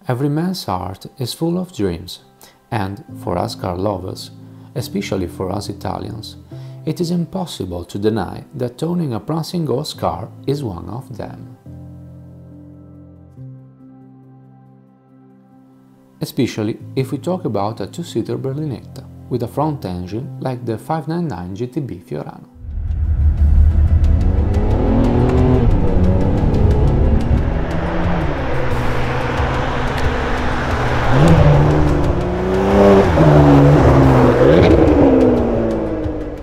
Every man's heart is full of dreams, and for us car lovers, especially for us Italians, it is impossible to deny that owning a prancing horse car is one of them. Especially if we talk about a two-seater berlinetta with a front engine like the 599 GTB Fiorano.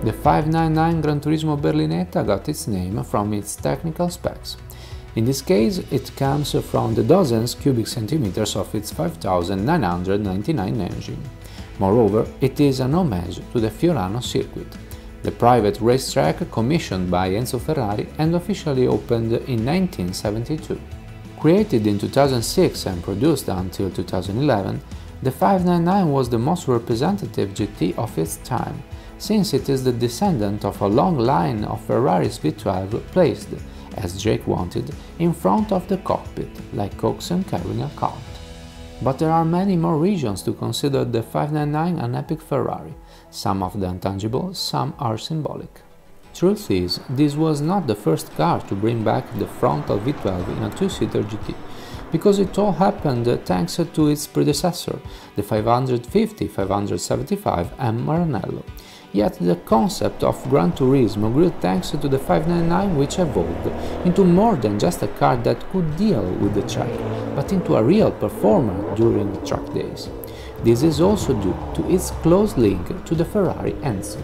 The 599 Gran Turismo Berlinetta got its name from its technical specs. In this case, it comes from the dozens cubic centimeters of its 5999 engine. Moreover, it is an homage to the Fiorano circuit, the private racetrack commissioned by Enzo Ferrari and officially opened in 1972. Created in 2006 and produced until 2011, the 599 was the most representative GT of its time, since it is the descendant of a long line of Ferrari's V12 placed, as Jake wanted, in front of the cockpit, like oxen carrying a cart. But there are many more reasons to consider the 599 an epic Ferrari, some of them tangible, some are symbolic. Truth is, this was not the first car to bring back the frontal V12 in a two-seater GT, because it all happened thanks to its predecessor, the 550, 575 and Maranello. Yet the concept of Gran Turismo grew thanks to the 599, which evolved into more than just a car that could deal with the track, but into a real performer during track days. This is also due to its close link to the Ferrari Enzo.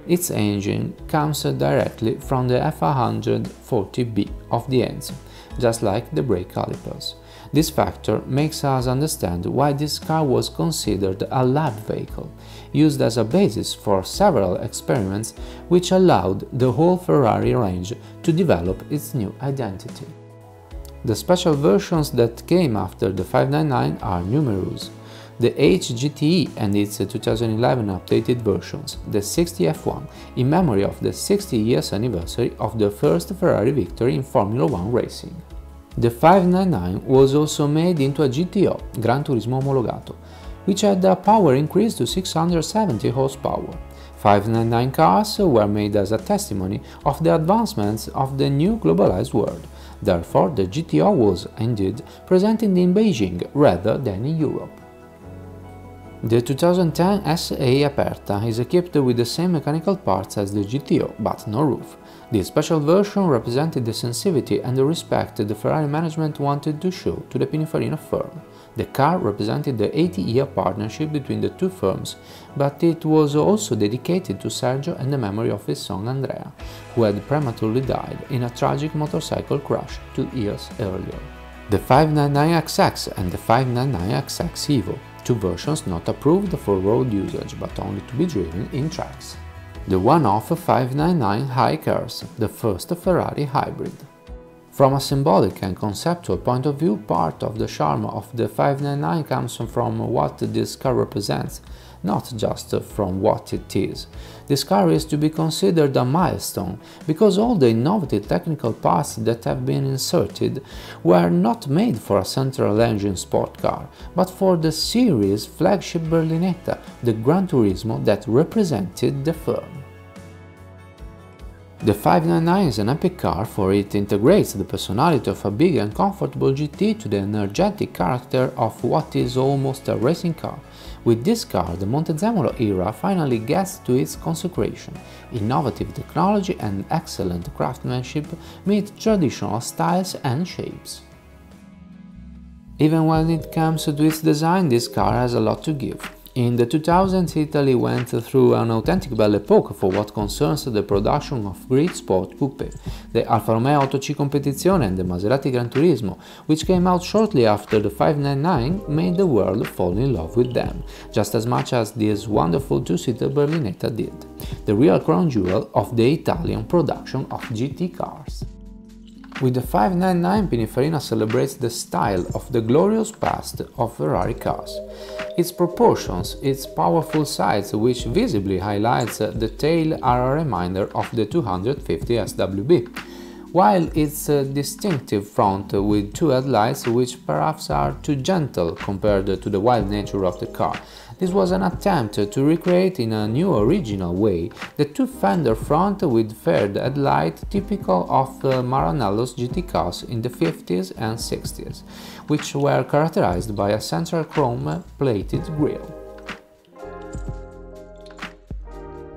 Its engine comes directly from the F140B of the Enzo, just like the brake calipers. This factor makes us understand why this car was considered a lab vehicle, used as a basis for several experiments which allowed the whole Ferrari range to develop its new identity. The special versions that came after the 599 are numerous: the HGTE and its 2011 updated versions, the 60F1, in memory of the 60 years anniversary of the first Ferrari victory in Formula 1 racing. The 599 was also made into a GTO, Gran Turismo Omologato, which had a power increase to 670 horsepower. 599 cars were made as a testimony of the advancements of the new globalized world. Therefore, the GTO was, indeed, presented in Beijing rather than in Europe. The 2010 SA Aperta is equipped with the same mechanical parts as the GTO, but no roof. This special version represented the sensitivity and the respect the Ferrari management wanted to show to the Pininfarina firm. The car represented the 80-year partnership between the two firms, but it was also dedicated to Sergio and the memory of his son Andrea, who had prematurely died in a tragic motorcycle crash 2 years earlier. The 599XX and the 599XX Evo, two versions not approved for road usage but only to be driven in tracks. The one-off 599 Hi-Cars, the first Ferrari hybrid. From a symbolic and conceptual point of view, part of the charm of the 599 comes from what this car represents, not just from what it is. This car is to be considered a milestone, because all the innovative technical parts that have been inserted were not made for a central engine sport car, but for the series flagship Berlinetta, the Gran Turismo that represented the firm. The 599 is an epic car, for it integrates the personality of a big and comfortable GT to the energetic character of what is almost a racing car. With this car, the Montezemolo era finally gets to its consecration. Innovative technology and excellent craftsmanship meet traditional styles and shapes. Even when it comes to its design, this car has a lot to give. In the 2000s, Italy went through an authentic Belle Époque for what concerns the production of great sport coupe. The Alfa Romeo Auto C Competizione and the Maserati Gran Turismo, which came out shortly after the 599, made the world fall in love with them, just as much as this wonderful two-seater Berlinetta did, the real crown jewel of the Italian production of GT cars. With the 599, Pininfarina celebrates the style of the glorious past of Ferrari cars. Its proportions, its powerful sides, which visibly highlights the tail, are a reminder of the 250 SWB, while its distinctive front with two headlights, which perhaps are too gentle compared to the wild nature of the car. This was an attempt to recreate in a new original way the two-fender front with faired headlight typical of Maranello's GT cars in the 50s and 60s, which were characterized by a central chrome-plated grille.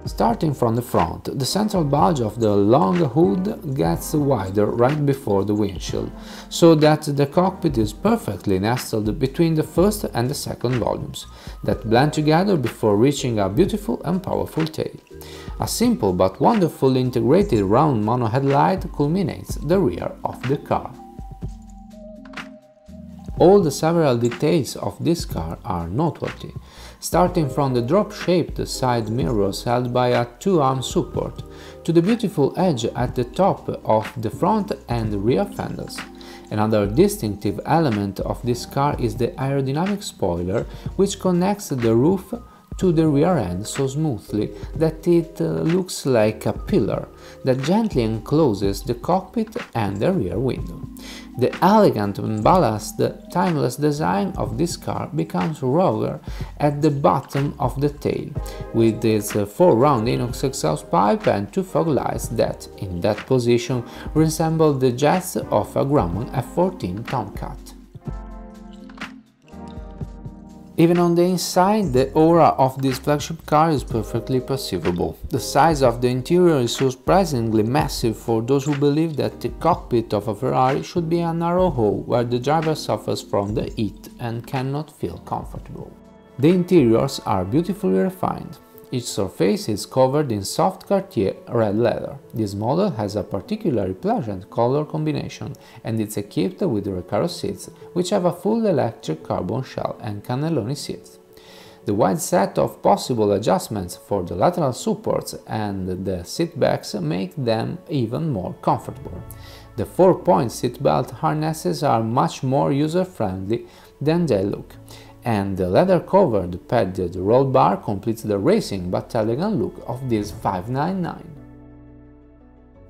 Starting from the front, the central bulge of the long hood gets wider right before the windshield, so that the cockpit is perfectly nestled between the first and the second volumes, that blend together before reaching a beautiful and powerful tail. A simple but wonderfully integrated round mono headlight culminates the rear of the car. All the several details of this car are noteworthy, starting from the drop-shaped side mirrors held by a two-arm support, to the beautiful edge at the top of the front and rear fenders. Another distinctive element of this car is the aerodynamic spoiler, which connects the roof to the rear end so smoothly that it looks like a pillar that gently encloses the cockpit and the rear window. The elegant and balanced, timeless design of this car becomes rawer at the bottom of the tail, with its four round inox exhaust pipe and two fog lights that, in that position, resemble the jets of a Grumman F14 Tomcat. Even on the inside, the aura of this flagship car is perfectly perceivable. The size of the interior is surprisingly massive for those who believe that the cockpit of a Ferrari should be a narrow hole where the driver suffers from the heat and cannot feel comfortable. The interiors are beautifully refined. Each surface is covered in soft Cartier red leather. This model has a particularly pleasant color combination and it's equipped with Recaro seats, which have a full electric carbon shell and cannelloni seats. The wide set of possible adjustments for the lateral supports and the seat backs make them even more comfortable. The 4-point seatbelt harnesses are much more user-friendly than they look, and the leather-covered padded roll bar completes the racing but elegant look of this 599.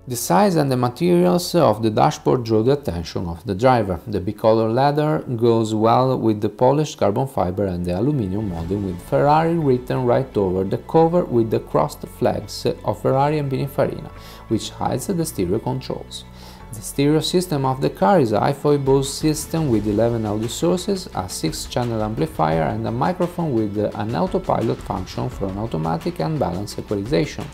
The size and the materials of the dashboard draw the attention of the driver. The bicolor leather goes well with the polished carbon fiber and the aluminum molding, with Ferrari written right over the cover with the crossed flags of Ferrari and Pininfarina, which hides the stereo controls. The stereo system of the car is a hi-fi Bose system with 11 audio sources, a 6-channel amplifier and a microphone with an autopilot function for an automatic and balanced equalization.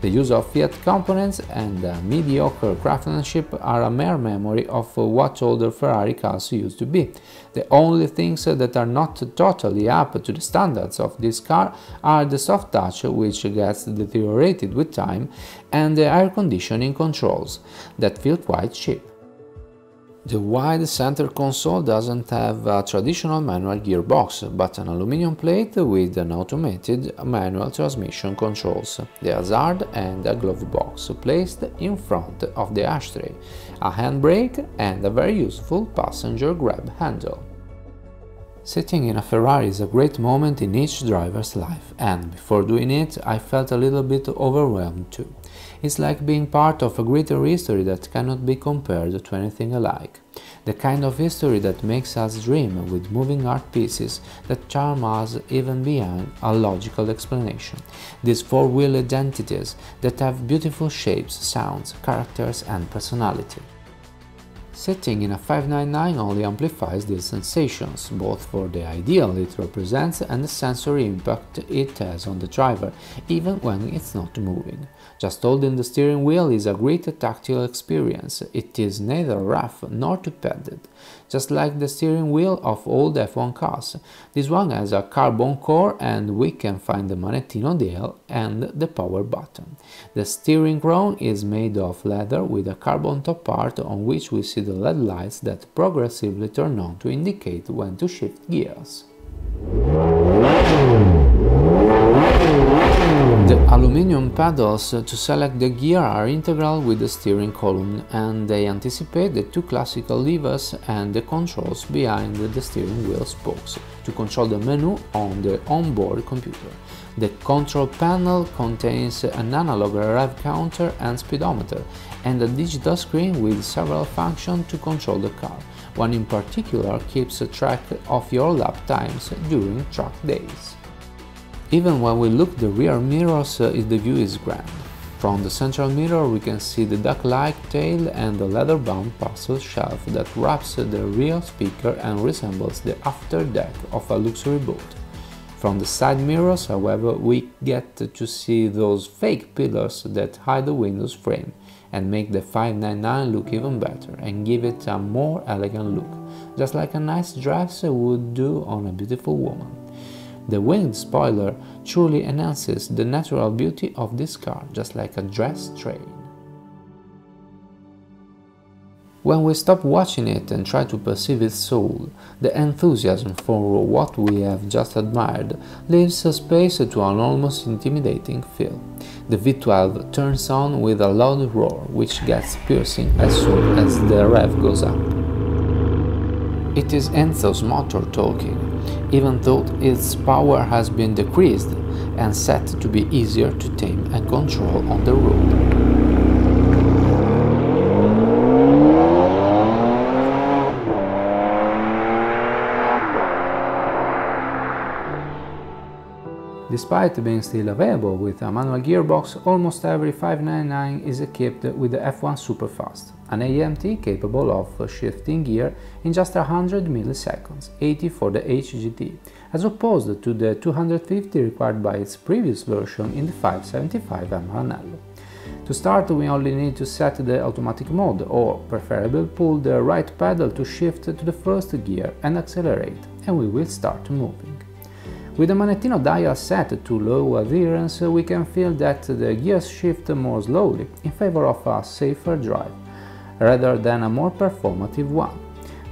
The use of Fiat components and mediocre craftsmanship are a mere memory of what older Ferrari cars used to be. The only things that are not totally up to the standards of this car are the soft touch, which gets deteriorated with time, and the air conditioning controls, that feel quite cheap. The wide center console doesn't have a traditional manual gearbox, but an aluminum plate with an automated manual transmission controls, the hazard and a glove box placed in front of the ashtray, a handbrake and a very useful passenger grab handle. Sitting in a Ferrari is a great moment in each driver's life, and before doing it I felt a little bit overwhelmed too. It's like being part of a greater history that cannot be compared to anything alike. The kind of history that makes us dream with moving art pieces that charm us even beyond a logical explanation. These four-wheel identities that have beautiful shapes, sounds, characters and personality. Sitting in a 599 only amplifies these sensations, both for the ideal it represents and the sensory impact it has on the driver, even when it's not moving. Just holding the steering wheel is a great tactile experience. It is neither rough nor too padded. Just like the steering wheel of old F1 cars, this one has a carbon core and we can find the manettino dial and the power button. The steering crown is made of leather with a carbon top part on which we see the LED lights that progressively turn on to indicate when to shift gears. The Aluminium pedals to select the gear are integral with the steering column, and they anticipate the two classical levers and the controls behind the steering wheel spokes to control the menu on the onboard computer. The control panel contains an analog rev counter and speedometer, and a digital screen with several functions to control the car. One in particular keeps track of your lap times during track days. Even when we look the rear mirrors, the view is grand. From the central mirror we can see the duck-like tail and the leather-bound parcel shelf that wraps the rear speaker and resembles the after deck of a luxury boat. From the side mirrors, however, we get to see those fake pillars that hide the window's frame and make the 599 look even better and give it a more elegant look, just like a nice dress would do on a beautiful woman. The winged spoiler truly enhances the natural beauty of this car, just like a dress train. When we stop watching it and try to perceive its soul, the enthusiasm for what we have just admired leaves a space to an almost intimidating feel. The V12 turns on with a loud roar, which gets piercing as soon as the rev goes up. It is Enzo's motor talking, even though its power has been decreased and set to be easier to tame and control on the road. Despite being still available with a manual gearbox, almost every 599 is equipped with the F1 Superfast, an AMT capable of shifting gear in just 100 milliseconds, 80 for the HGT, as opposed to the 250 required by its previous version in the 575M Maranello. To start, we only need to set the automatic mode, or preferably pull the right pedal to shift to the first gear and accelerate, and we will start moving. With the Manettino dial set to low adherence, we can feel that the gears shift more slowly in favor of a safer drive, rather than a more performative one.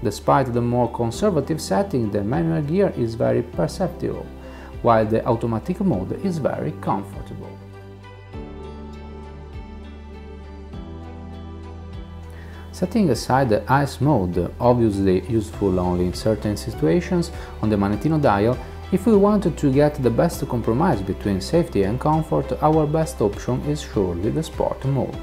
Despite the more conservative setting, the manual gear is very perceptible, while the automatic mode is very comfortable. Setting aside the ICE mode, obviously useful only in certain situations, on the Manettino dial, if we wanted to get the best compromise between safety and comfort, our best option is surely the Sport mode.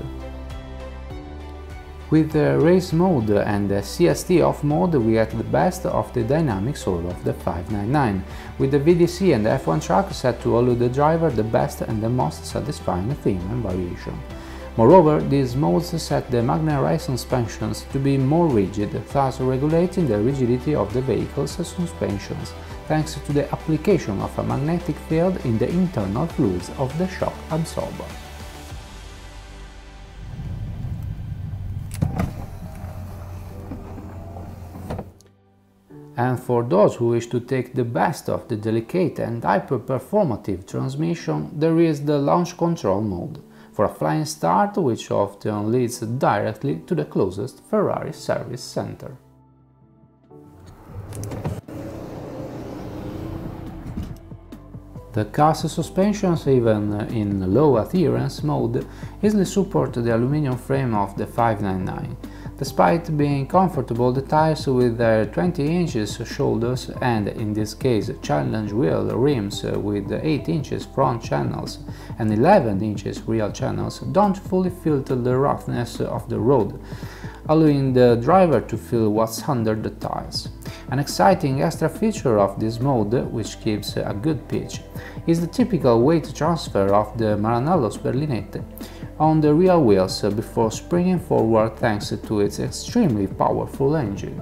With the Race mode and the CST off mode, we get the best of the dynamic soul of the 599, with the VDC and the F1 track set to allow the driver the best and the most satisfying theme and variation. Moreover, these modes set the Magna Race suspensions to be more rigid, thus regulating the rigidity of the vehicle's suspensions, thanks to the application of a magnetic field in the internal fluids of the shock absorber. And for those who wish to take the best of the delicate and hyper-performative transmission, there is the Launch Control mode, for a flying start which often leads directly to the closest Ferrari service center. The car's suspensions, even in low adherence mode, easily support the aluminum frame of the 599. Despite being comfortable, the tires with their 20 inches shoulders and, in this case, challenge wheel rims with 8 inches front channels and 11 inches rear channels don't fully filter the roughness of the road, allowing the driver to feel what's under the tires. An exciting extra feature of this mode, which keeps a good pitch, is the typical weight transfer of the Maranello's berlinette on the rear wheels before springing forward thanks to its extremely powerful engine.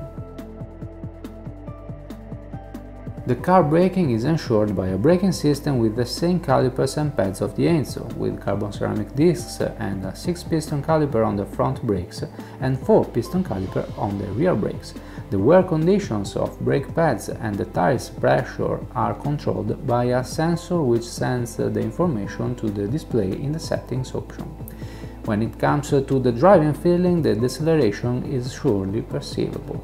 The car braking is ensured by a braking system with the same calipers and pads of the Enzo, with carbon ceramic discs and a 6-piston caliper on the front brakes and 4-piston caliper on the rear brakes. The wear conditions of brake pads and the tires pressure are controlled by a sensor which sends the information to the display in the settings option. When it comes to the driving feeling, the deceleration is surely perceivable.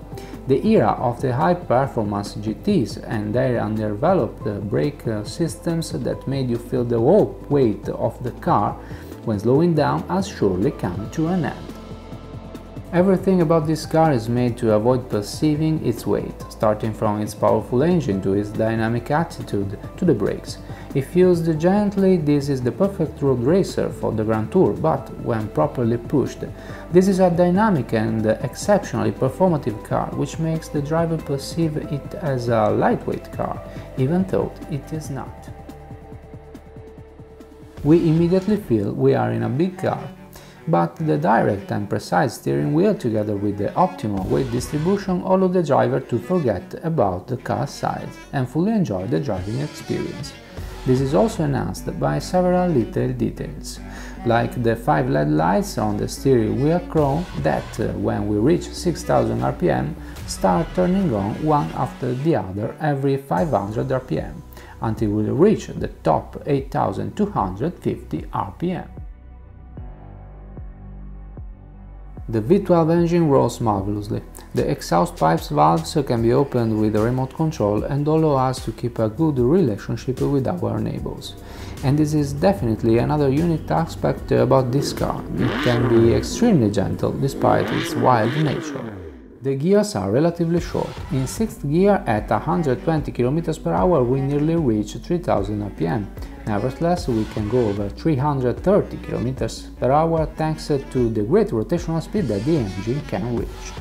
The era of the high-performance GTs and their undeveloped brake systems that made you feel the whole weight of the car when slowing down has surely come to an end. Everything about this car is made to avoid perceiving its weight, starting from its powerful engine to its dynamic attitude to the brakes. If used gently, this is the perfect road racer for the Grand Tour, but when properly pushed, this is a dynamic and exceptionally performative car, which makes the driver perceive it as a lightweight car, even though it is not. We immediately feel we are in a big car, but the direct and precise steering wheel together with the optimal weight distribution allow the driver to forget about the car's size and fully enjoy the driving experience. This is also enhanced by several little details, like the 5 LED lights on the steering wheel chrome that, when we reach 6000 rpm, start turning on one after the other every 500 rpm, until we reach the top 8250 rpm. The V12 engine roars marvelously. The exhaust pipes valves can be opened with a remote control and allow us to keep a good relationship with our neighbors. And this is definitely another unique aspect about this car. It can be extremely gentle despite its wild nature. The gears are relatively short. In 6th gear at 120 km/h we nearly reach 3000 rpm. Nevertheless, we can go over 330 km/h thanks to the great rotational speed that the engine can reach.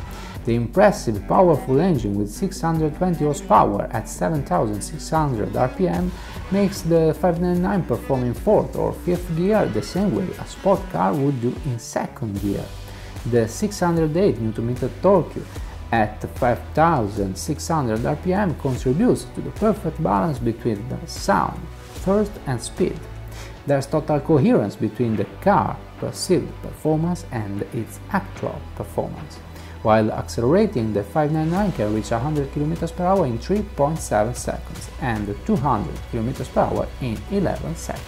The impressive powerful engine with 620 horsepower at 7600 rpm makes the 599 perform in 4th or 5th gear the same way a sport car would do in 2nd gear. The 608 Nm torque at 5600 rpm contributes to the perfect balance between the sound, thrust and speed. There's total coherence between the car perceived performance and its actual performance. While accelerating, the 599 can reach 100 km/h in 3.7 seconds and 200 km/h in 11 seconds.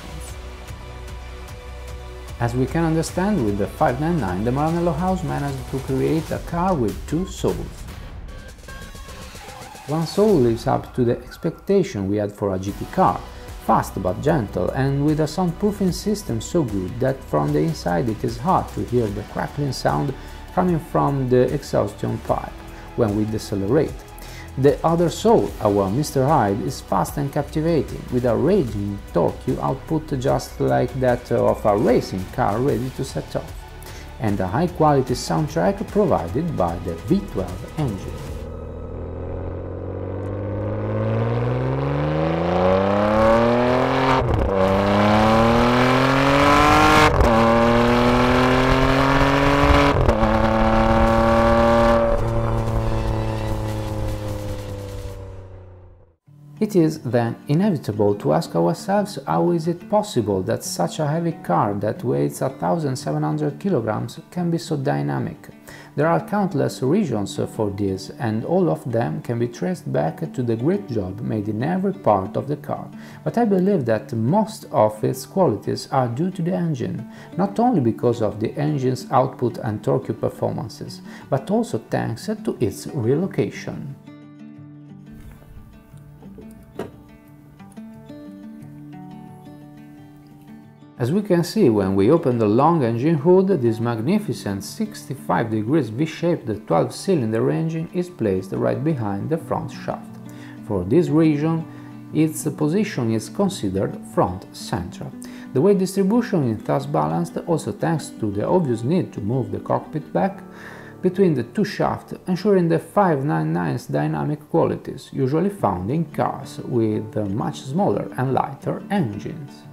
As we can understand, with the 599, the Maranello house managed to create a car with two souls. One soul lives up to the expectation we had for a GT car, fast but gentle and with a soundproofing system so good that from the inside it is hard to hear the crackling sound coming from the exhaustion pipe when we decelerate. The other soul, our Mr. Hyde, is fast and captivating, with a raging torque output just like that of a racing car ready to set off, and a high-quality soundtrack provided by the V12 engine. It is then inevitable to ask ourselves how is it possible that such a heavy car that weighs 1700 kilograms can be so dynamic. There are countless reasons for this, and all of them can be traced back to the great job made in every part of the car, but I believe that most of its qualities are due to the engine, not only because of the engine's output and torque performances, but also thanks to its relocation. As we can see when we open the long engine hood, this magnificent 65 degrees V-shaped 12-cylinder engine is placed right behind the front shaft. For this reason, its position is considered front central. The weight distribution is thus balanced also thanks to the obvious need to move the cockpit back between the two shafts, ensuring the 599's dynamic qualities, usually found in cars with much smaller and lighter engines.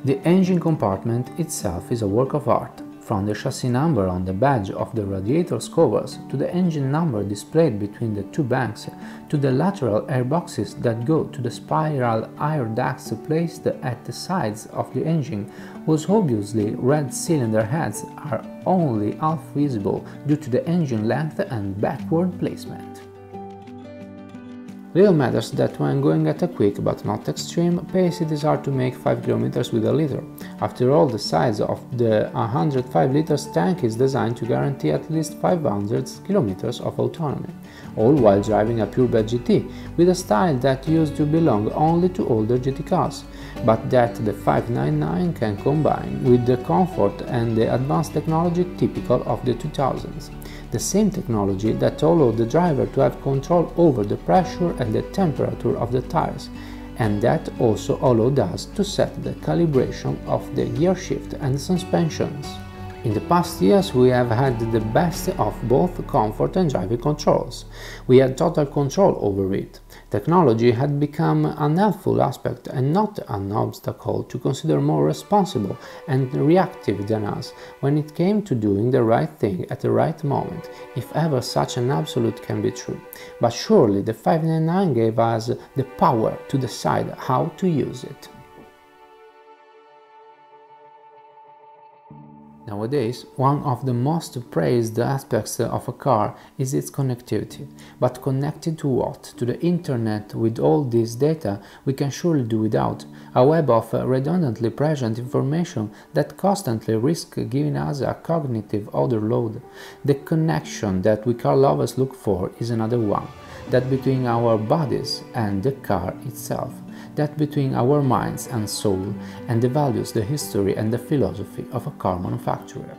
The engine compartment itself is a work of art, from the chassis number on the badge of the radiator's covers to the engine number displayed between the two banks to the lateral airboxes that go to the spiral air ducts placed at the sides of the engine, whose obviously red cylinder heads are only half visible due to the engine length and backward placement. Little matters that when going at a quick but not extreme pace it is hard to make 5 km with a liter. After all, the size of the 105 liters tank is designed to guarantee at least 500 km of autonomy, all while driving a purebred GT, with a style that used to belong only to older GT cars, but that the 599 can combine with the comfort and the advanced technology typical of the 2000s. The same technology that allowed the driver to have control over the pressure and the temperature of the tires, and that also allowed us to set the calibration of the gear shift and suspensions. In the past years we have had the best of both comfort and driving controls. We had total control over it. Technology had become an helpful aspect and not an obstacle to consider more responsible and reactive than us when it came to doing the right thing at the right moment, if ever such an absolute can be true. But surely the 599 gave us the power to decide how to use it. Nowadays, one of the most praised aspects of a car is its connectivity. But connected to what? To the internet. With all this data we can surely do without a web of redundantly present information that constantly risks giving us a cognitive overload. The connection that we car lovers look for is another one, that between our bodies and the car itself, that between our minds and soul, and the values, the history and the philosophy of a car manufacturer.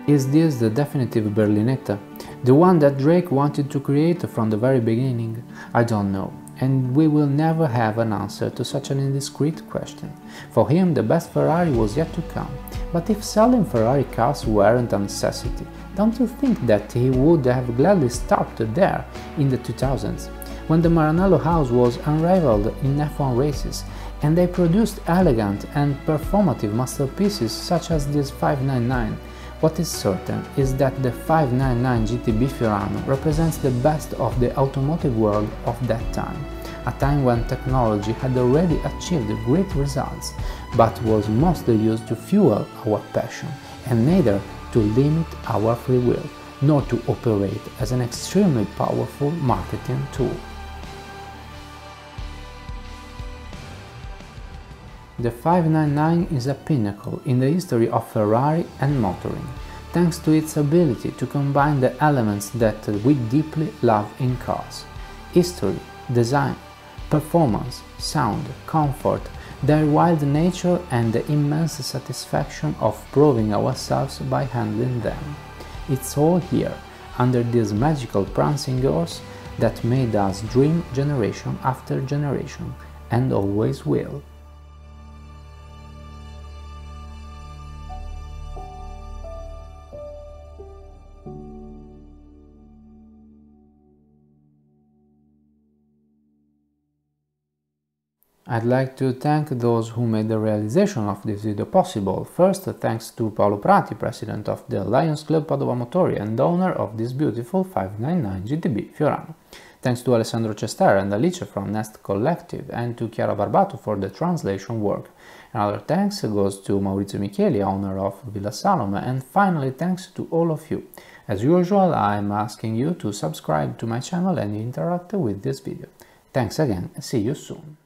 Is this the definitive Berlinetta? The one that Drake wanted to create from the very beginning? I don't know, and we will never have an answer to such an indiscreet question. For him the best Ferrari was yet to come. But if selling Ferrari cars weren't a necessity, don't you think that he would have gladly started there in the 2000s? When the Maranello house was unrivaled in F1 races, and they produced elegant and performative masterpieces such as this 599, what is certain is that the 599 GTB Fiorano represents the best of the automotive world of that time, a time when technology had already achieved great results, but was mostly used to fuel our passion, and neither to limit our free will, nor to operate as an extremely powerful marketing tool. The 599 is a pinnacle in the history of Ferrari and motoring, thanks to its ability to combine the elements that we deeply love in cars: history, design, performance, sound, comfort, their wild nature and the immense satisfaction of proving ourselves by handling them. It's all here, under this magical prancing horse that made us dream generation after generation, and always will. I'd like to thank those who made the realization of this video possible. First, thanks to Paolo Prati, president of the Lions Club Padova Motori and owner of this beautiful 599 GTB Fiorano. Thanks to Alessandro Cestare and Alice from Nest Collective, and to Chiara Barbato for the translation work. Another thanks goes to Maurizio Micheli, owner of Villa Salome, and finally thanks to all of you. As usual, I'm asking you to subscribe to my channel and interact with this video. Thanks again, see you soon.